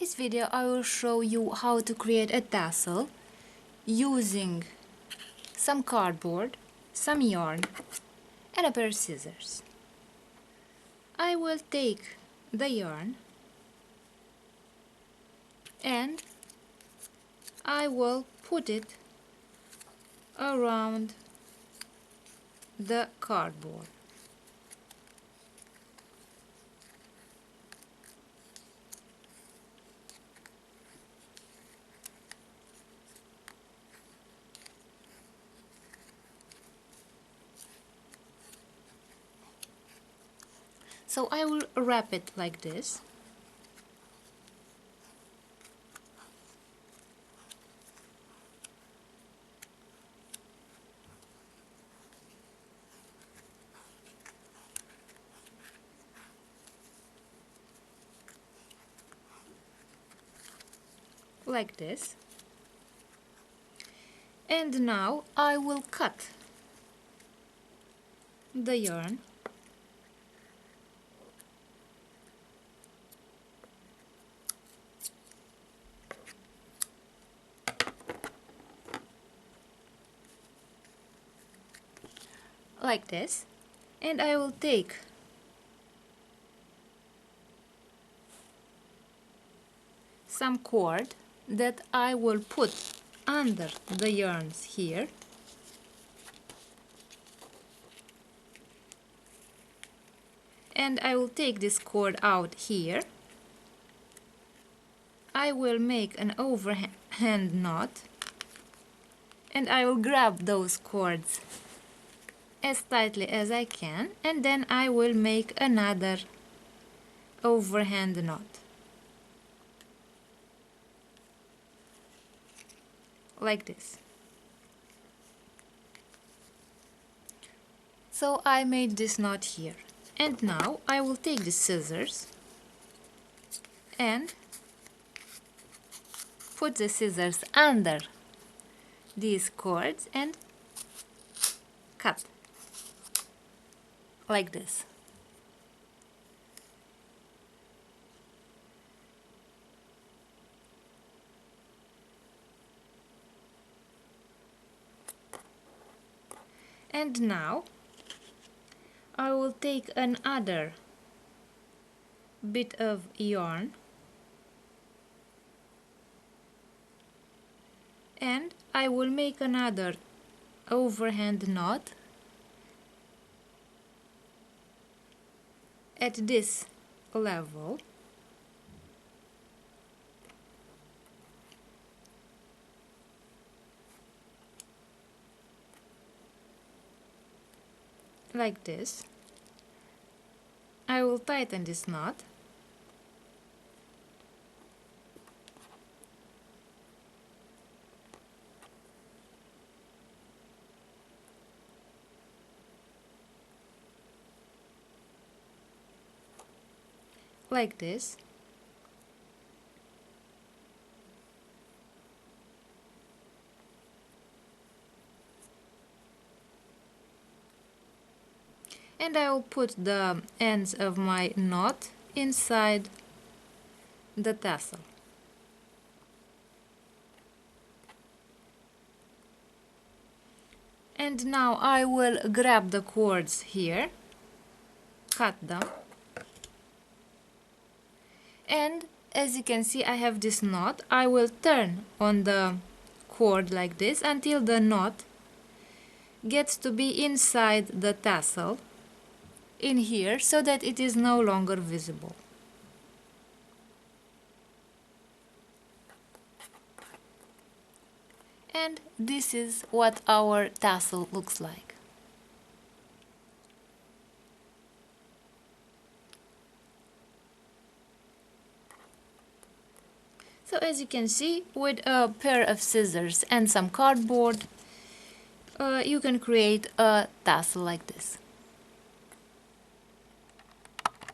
this video I will show you how to create a tassel using some cardboard, some yarn and a pair of scissors. I will take the yarn and I will put it around the cardboard. So I will wrap it like this. Like this. And now I will cut the yarn like this, and I will take some cord that I will put under the yarns here, and I will take this cord out here. I will make an overhand knot and I will grab those cords as tightly as I can, and then I will make another overhand knot like this. So I made this knot here, and now I will take the scissors and put the scissors under these cords and cut like this. And now I will take another bit of yarn and I will make another overhand knot at this level, like this. I will tighten this knot like this. And I will put the ends of my knot inside the tassel. And now I will grab the cords here, cut them, and as you can see I have this knot. I will turn on the cord like this until the knot gets to be inside the tassel in here, so that it is no longer visible. And this is what our tassel looks like. So as you can see, with a pair of scissors and some cardboard, you can create a tassel like this.